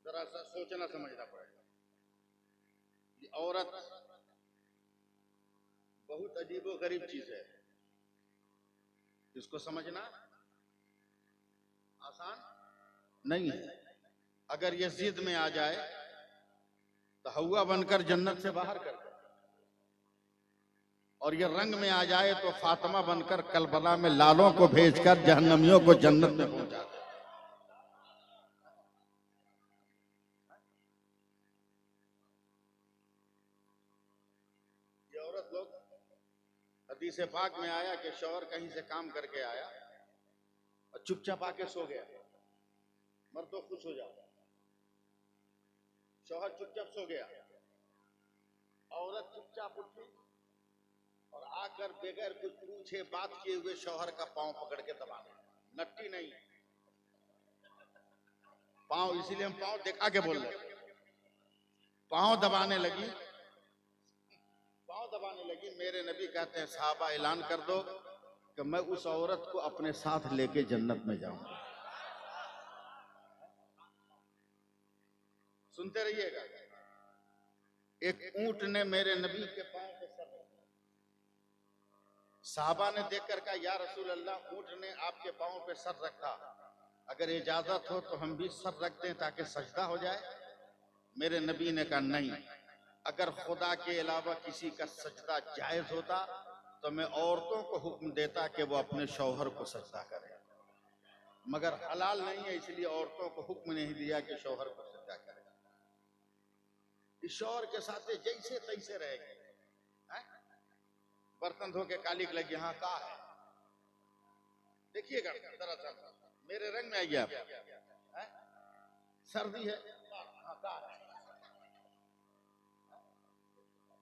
जरा सा सोचना समझना पड़ेगा। ये औरत बहुत अजीबो गरीब चीज है, इसको समझना आसान नहीं है। अगर ये जिद में आ जाए तो हवा बनकर जन्नत से बाहर कर दे, और ये रंग में आ जाए तो फातिमा बनकर कलबला में लालों को भेजकर जहन्नमियों को जन्नत में पहुंचा दे। ये औरत लोग, हदीस पाक में आया कि शौहर कहीं से काम करके आया और चुपचाप आके सो गया, मर्द तो खुश हो जाता। शौहर चुपचाप सो गया, औरत चुपचाप उठी और आकर बगैर कुछ पूछे बात किए हुए शौहर का पांव पकड़ के दबा दिया। नट्टी नहीं, पांव, इसीलिए हम पांव दिखा के बोल रहे, पांव दबाने लगी, पांव दबाने लगी। मेरे नबी कहते हैं साहबा ऐलान कर दो कि मैं उस औरत को अपने साथ लेके जन्नत में जाऊंगा। सुनते रहिएगा। एक ऊंट ने मेरे नबी के पांव पे सर रखा, साहबा ने देखकर कहा या रसूल अल्लाह, ऊंट ने आपके पांव पे सर रखा, अगर इजाजत हो तो हम भी सर रख दें ताकि सजदा हो जाए। मेरे नबी ने कहा नहीं, अगर खुदा के अलावा किसी का सजदा जायज होता तो मैं औरतों को हुक्म देता कि वो अपने शौहर को सजदा करें, मगर हलाल नहीं है, इसलिए औरतों को हुक्म नहीं दिया कि शौहर को सजदा करें। इस शौहर के साथ जैसे तैसे रहेगी, बर्तन धो के कालिक लगी, हाँ का है, देखिएगा दरअसल मेरे रंग में आइए आप, सर्दी है, हाँ का है,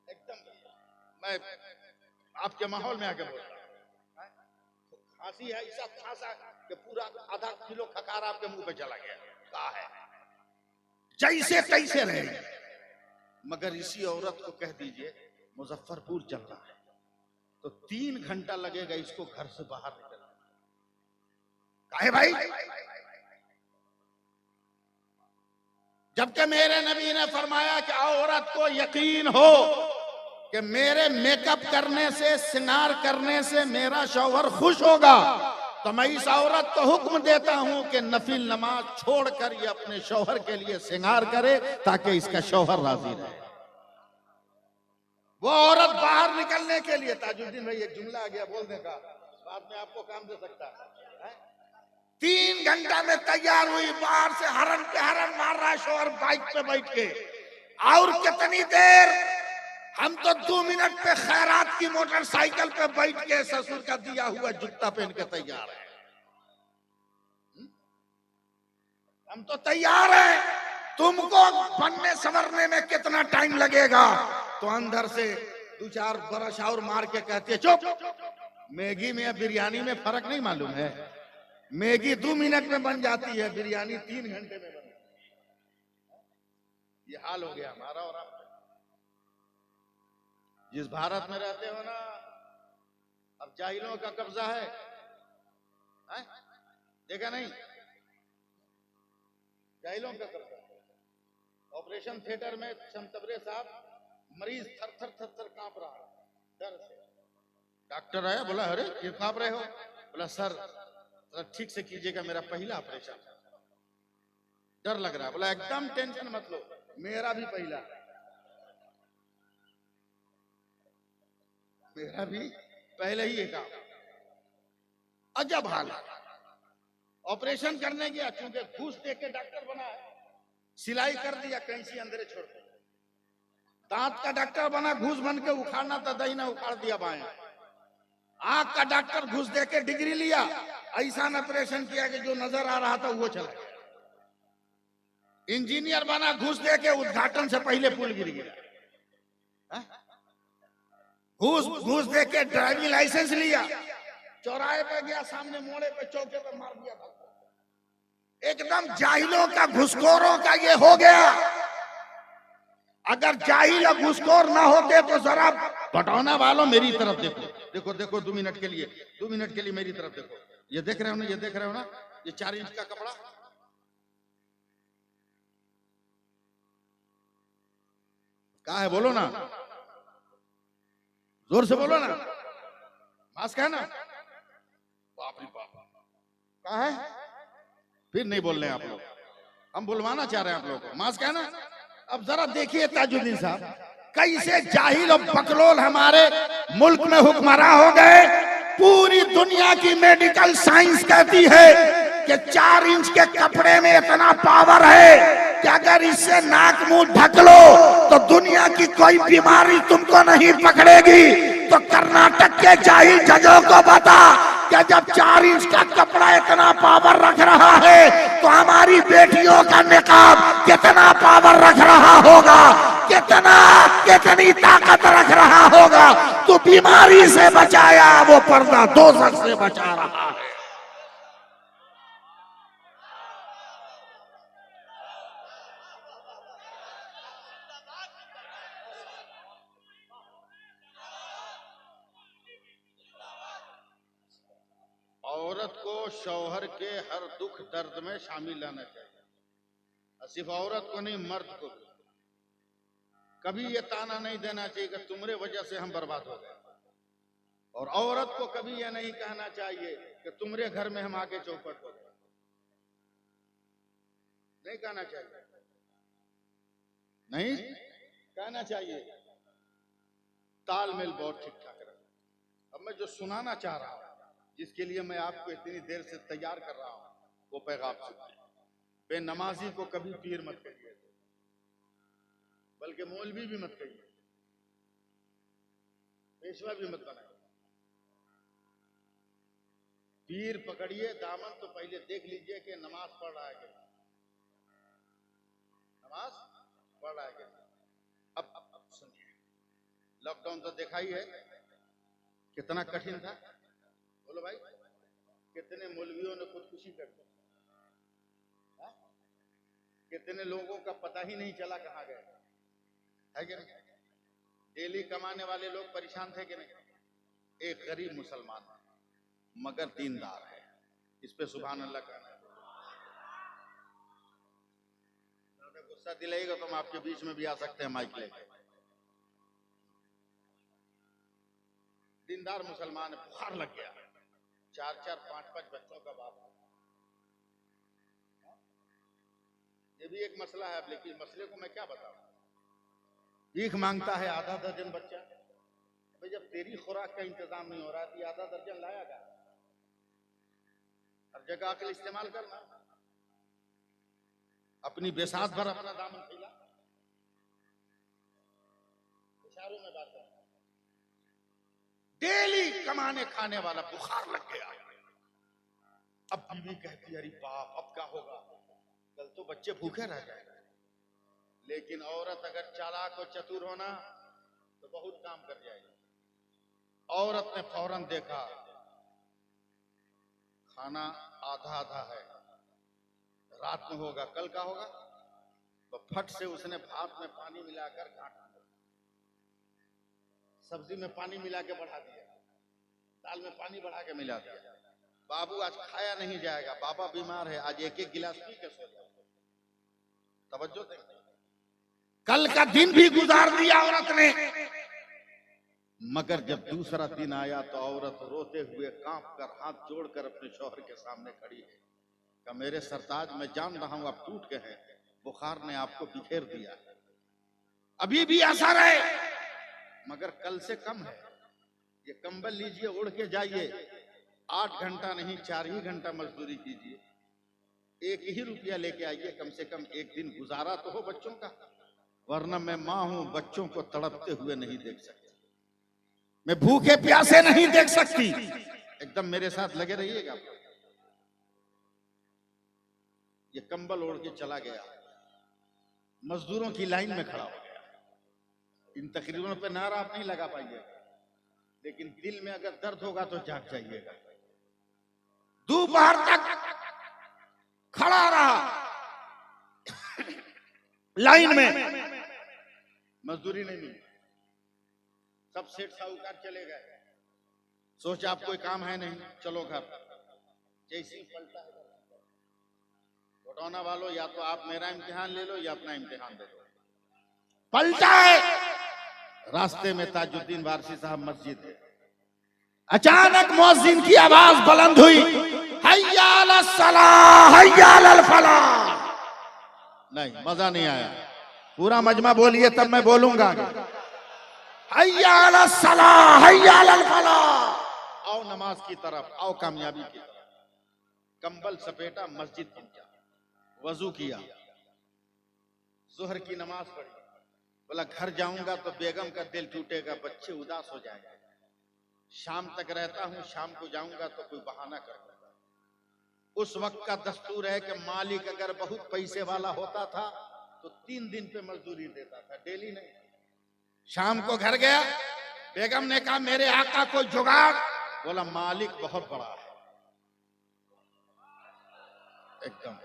एकदम मैं आपके माहौल में आके बोल रहा हूं। खांसी है, ऐसा खांसा कि पूरा आधा किलो खकार आपके मुंह पे चला गया, का है, जैसे तैसे रहेगी। मगर इसी औरत को कह दीजिए मुजफ्फरपुर चल रहा है तो 3 घंटा लगेगा इसको घर से बाहर निकलने। काहे भाई? जबकि मेरे नबी ने फरमाया कि औरत को यकीन हो कि मेरे मेकअप करने से, श्रृंगार करने से मेरा शौहर खुश होगा, तो मैं इस औरत को हुक्म देता हूं कि नफिल नमाज छोड़कर ये अपने शौहर के लिए श्रृंगार करे ताकि इसका शौहर राजी रहे। वो औरत बाहर निकलने के लिए, ताजुद्दीन भाई एक जुमला आ गया बोलने का, बाद में आपको काम दे सकता है। 3 घंटा में तैयार हुई, बाहर से हरन पे हरन मार रहा है शौहर बाइक पे बैठ के, और कितनी देर, हम तो 2 मिनट पे खैरात की मोटरसाइकिल पे बैठ के ससुर का दिया हुआ जूता पहन के तैयार है। हम तो तैयार हैं, तुमको बनने संवरने में कितना टाइम लगेगा? तो अंदर से 2-4 बरस और मार के कहती है चुप। मैगी में या बिरयानी में फर्क नहीं मालूम है? मैगी 2 मिनट में बन जाती है, बिरयानी 3 घंटे में बनती है। ये हाल हो गया हमारा और आपका। जिस भारत में रहते हो ना, अब जाहिलों का कब्जा है, देखा नहीं? जाहिलों का कब्जा। ऑपरेशन थिएटर में शमतबरे साहब, मरीज थर थर थर थर कांप रहा डर से। डॉक्टर आया, बोला अरे क्यों कांप रहे हो? बोला सर ठीक से कीजिएगा, मेरा पहला ऑपरेशन, डर लग रहा है। बोला एकदम टेंशन मत लो, मेरा भी पहला, मेरा भी पहले ही एक अजब हाल। ऑपरेशन करने गया, चूंकि घूस दे के डॉक्टर बना है, सिलाई कर दिया, कैंची अंदर छोड़ दी। दांत का डॉक्टर बना, घूस बन के उखाड़ना था, दहीना उखाड़ दिया बाएं। आंख का डॉक्टर घूस दे के डिग्री लिया, ऐसा ऑपरेशन किया कि जो नजर आ रहा था वो चला गया। इंजीनियर बना, घूस दे के उद्घाटन से पहले पुल गिर गया। घूस दे के ड्राइविंग लाइसेंस लिया, चौराहे पे गया, सामने मोड़े पे चौके पे मार दिया। एकदम जाहिलों का, घुसखोरों का ये हो गया। अगर जाहिल और घुसखोर ना होते तो जरा बटौना वालों मेरी तरफ देखो, देखो देखो 2 मिनट के लिए, 2 मिनट के लिए मेरी तरफ देखो। ये देख रहे हो ना, ये देख रहे हो ना, ये 4 इंच का कपड़ा, कहा है बोलो ना, जोर से बोलो ना, मास्क है ना? बाप रे बाप, कहा है? फिर नहीं बोल रहे आप लोग, हम बुलवाना चाह रहे हैं आप लोगों को। मास्क है ना? अब जरा देखिए ताजुद्दीन साहब, कैसे जाहिल और बकलोल हमारे मुल्क में हुक्मरां हो गए। पूरी दुनिया की मेडिकल साइंस कहती है कि 4 इंच के कपड़े में इतना पावर है कि अगर इससे नाक मुंह ढक लो तो दुनिया की कोई बीमारी तुमको नहीं पकड़ेगी। तो कर्नाटक के जाहिल जजों को बता कि जब 4 इंच का कपड़ा इतना पावर रख रहा है तो हमारी बेटियों का निकाब कितना पावर रख रहा होगा, कितनी ताकत रख रहा होगा। तो बीमारी से बचाया, वो पर्दा दोज़ख से बचा रहा है। औरत को शौहर के हर दुख दर्द में शामिल रहना चाहिए, और सिर्फ औरत को नहीं, मर्द को भी। कभी ये ताना नहीं देना चाहिए कि तुम्हारे वजह से हम बर्बाद हो गए, और औरत को कभी ये नहीं कहना चाहिए कि तुम्हारे घर में हम आके चौपट हो गए, नहीं कहना चाहिए, नहीं कहना चाहिए। तालमेल बहुत ठीक ठाक रहे। अब मैं जो सुनाना चाह रहा हूं, जिसके लिए मैं आपको इतनी देर से तैयार कर रहा हूं, वो पैगाम सुनिए। बेनमाजी को कभी पीर मत कहिए, बल्कि मौलवी भी मत कहिए, पेशवा भी मत बनाइए। पीर पकड़िए दामन तो पहले देख लीजिए कि नमाज पढ़ रहा है कि नमाज पढ़ रहा है कि। अब सुनिए, लॉकडाउन तो देखा ही है कितना कठिन था। बोलो भाई, कितने मौलवियों ने खुदकुशी कर दी, कितने लोगों का पता ही नहीं चला कहां गए, है कि नहीं? डेली कमाने वाले लोग परेशान थे कि नहीं? एक गरीब मुसलमान मगर दीनदार है, इस पे सुभान अल्लाह कहना है। गुस्सा दिलाएगा तो हम आपके बीच में भी आ सकते हैं माइक लेके। दीनदार मुसलमान है, बुखार लग गया, 4-4, 5-5 बच्चों का बाप। ये भी एक मसला है, लेकिन मसले को मैं क्या बताऊं। भीख मांगता है आधा दर्जन बच्चा। भाई जब तेरी खुराक का इंतजाम नहीं हो रहा तो आधा दर्जन लाएगा? हर जगह अकल इस्तेमाल करना, अपनी बेसात भर अपना दामन फैला, इशारों में बात करना। डेली कमाने खाने वाला बुखार लग गया। अब बीवी कहती अरे बाप, अब क्या होगा, कल तो बच्चे भूखे रह जाएंगे। लेकिन औरत अगर चालाक और चतुर होना तो बहुत काम कर जाएगी। औरत ने फौरन देखा खाना आधा आधा है, रात में होगा, कल का होगा, तो फट से उसने भात में पानी मिलाकर काट दिया, सब्जी में पानी मिला के बढ़ा दिया, दाल में पानी बढ़ा के मिला दिया। बाबू आज खाया नहीं जाएगा, बाबा बीमार है, आज एक एक गिलास पी के सो जाओ। तवज्जो दें, कल का दिन भी गुजार दिया औरत ने। मगर जब दूसरा दिन आया तो औरत रोते हुए कांप कर हाथ जोड़कर अपने शौहर के सामने खड़ी है कि मेरे सरताज, मैं जान रहा हूं आप टूट गए हैं, बुखार ने आपको बिखेर दिया, अभी भी असर है, मगर कल से कम है। ये कंबल लीजिए, उड़ के जाइए, 8 घंटा नहीं 4 ही घंटा मजदूरी कीजिए, 1 ही रुपया लेके आइए, कम से कम एक दिन गुजारा तो हो बच्चों का। वरना मैं मां हूं, बच्चों को तड़पते हुए नहीं देख सकती, मैं भूखे प्यासे नहीं देख सकती। एकदम मेरे साथ लगे रहिएगा। ये कंबल ओढ़ के चला गया, मजदूरों की लाइन में खड़ा हो गया। इन तकरीरों पे नारा आप नहीं लगा पाइएगा, लेकिन दिल में अगर दर्द होगा तो जाग जाइएगा। दोपहर तक खड़ा रहा लाइन में, मजदूरी नहीं मिली। सब सेठ साहूकार चले गए, सोचा आप कोई काम है नहीं, चलो घर। जैसे ही पलटा है घटौना वालों, या तो आप मेरा इम्तिहान ले लो या अपना इम्तिहान दे दो। पलटा है, रास्ते में ताजुद्दीन वारसी साहब मस्जिद है। अचानक मुअज्जिन की आवाज बुलंद हुई, हय्या अलस सलाह हय्या अलल फलाह। नहीं, मजा नहीं आया, पूरा मजमा बोलिए तब मैं बोलूंगा। हय्या अलस सलाह हय्या अलल फलाह। आओ नमाज की तरफ, आओ कामयाबी की तरफ। कंबल सपेटा, मस्जिद पहुंचा, वजू किया, जोहर की नमाज पढ़ी। बोला घर जाऊंगा तो बेगम का दिल टूटेगा, बच्चे उदास हो जाएंगे। शाम तक रहता हूं, शाम को जाऊंगा तो कोई बहाना कर देगा। उस वक्त का दस्तूर है कि मालिक अगर बहुत पैसे वाला होता था तो 3 दिन पे मजदूरी देता था, डेली नहीं। शाम को घर गया, बेगम ने कहा मेरे आका को जुगाड़। बोला मालिक बहुत बड़ा है। एकदम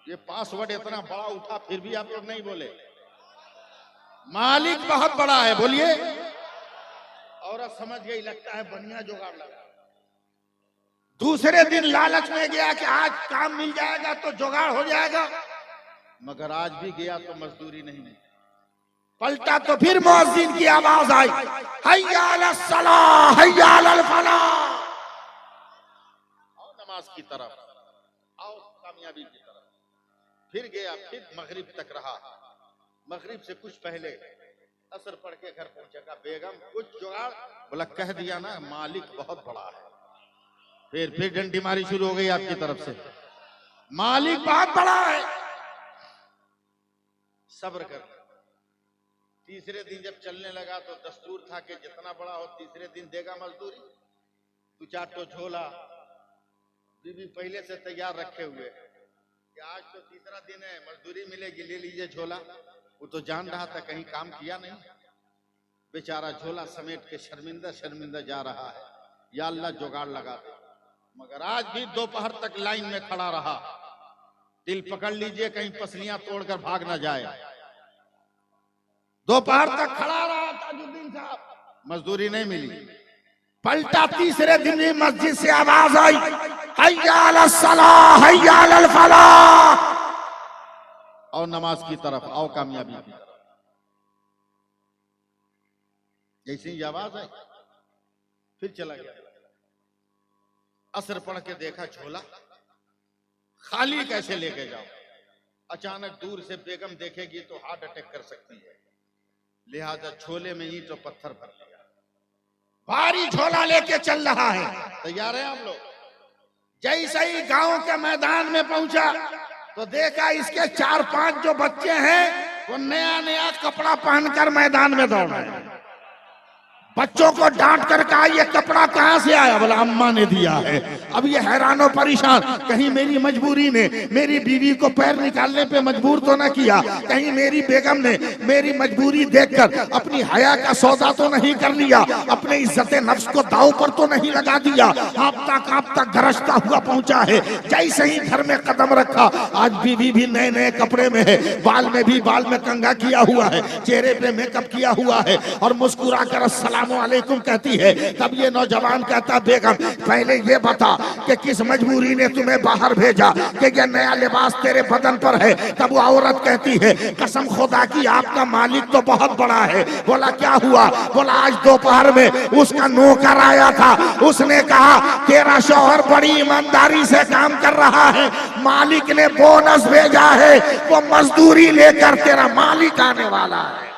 ये पासवर्ड इतना बड़ा उठा फिर भी आप लोग नहीं बोले। मालिक बहुत बड़ा है, बोलिए। औरत समझ गई, लगता है बढ़िया जुगाड़ लगा। दूसरे दिन लालच में गया कि आज काम मिल जाएगा तो जुगाड़ हो जाएगा, मगर आज भी गया तो मजदूरी नहीं मिली। पलटा तो फिर मुअज्जिन की आवाज आई, हय्या अलस सलाह हय्या अलल फलाह। आओ नमाज की तरफ, आओ कामयाबी की तरफ। फिर गया, फिर मगरिब तक रहा। मगरिब से कुछ पहले असर पढ़ के घर पहुंचेगा, बेगम कुछ जुगाड़। बोला कह दिया ना मालिक बहुत बड़ा है। फिर डंडी मारी शुरू हो गई आपकी तरफ से, मालिक बहुत बड़ा है। सब्र कर। तीसरे दिन जब चलने लगा तो दस्तूर था कि जितना बड़ा हो तीसरे दिन देगा मजदूरी। 2-4 तो झोला बीवी पहले से तैयार रखे हुए कि आज तो तीसरा दिन है, मजदूरी मिलेगी, ले लीजिए झोला। वो तो जान रहा था कहीं काम किया नहीं, बेचारा झोला समेट के शर्मिंदा शर्मिंदा जा रहा है, या अल्लाह जुगाड़ लगा दे। मगर आज भी दोपहर तक लाइन में खड़ा रहा। दिल पकड़ लीजिए कहीं पसलियां तोड़कर भाग ना जाए। दोपहर तक खड़ा रहा ताजुद्दीन साहब, मजदूरी नहीं मिली। पलटा तीसरे दिन ही मस्जिद से आवाज आई, हय्या अलस सलाह हय्या अलल फलाह। आओ नमाज की तरफ, आओ कामयाबी की तरफ। जैसे ही आवाज आई फिर चला गया। असर पढ़ के देखा झोला खाली कैसे लेके जाओ। अचानक दूर से बेगम देखेगी तो हार्ट अटैक कर सकती है, लिहाजा झोले में ईंट और पत्थर भर लिया। भारी झोला लेके चल रहा है। तैयार है आप लोग? जैसे ही गांव के मैदान में पहुंचा तो देखा इसके 4-5 जो बच्चे हैं वो नया नया कपड़ा पहनकर मैदान में दौड़ रहे हैं। बच्चों को डांट कर कहा ये कपड़ा कहां से आया? बोला अम्मा ने दिया है। अब ये हैरानो परेशान, कहीं मेरी मजबूरी ने मेरी बीवी को पैर निकालने पे मजबूर तो ना किया, कहीं मेरी बेगम ने मेरी मजबूरी देखकर अपनी हया का सौदा तो नहीं कर लिया, अपने इज्जत नफ्स को दांव पर तो नहीं लगा दिया। कांपता कांपता गरजता हुआ पहुंचा है। जैसे ही घर में कदम रखा, आज बीवी भी नए नए कपड़े में है, बाल में कंघा किया हुआ है, चेहरे पे मेकअप किया हुआ है और मुस्कुरा कर अस्सलामुअलैकुम कहती है। तब ये नौजवान कहता बेगम पहले ये बता कि किस मजबूरी ने तुम्हें बाहर भेजा कि ये नया लिबास तेरे बदन पर है? तब वो औरत कहती है कसम खुदा की आपका मालिक तो बहुत बड़ा है। बोला क्या हुआ? बोला आज दोपहर में उसका नौकर आया था, उसने कहा तेरा शौहर बड़ी ईमानदारी से काम कर रहा है, मालिक ने बोनस भेजा है, वो मजदूरी लेकर तेरा मालिक आने वाला है।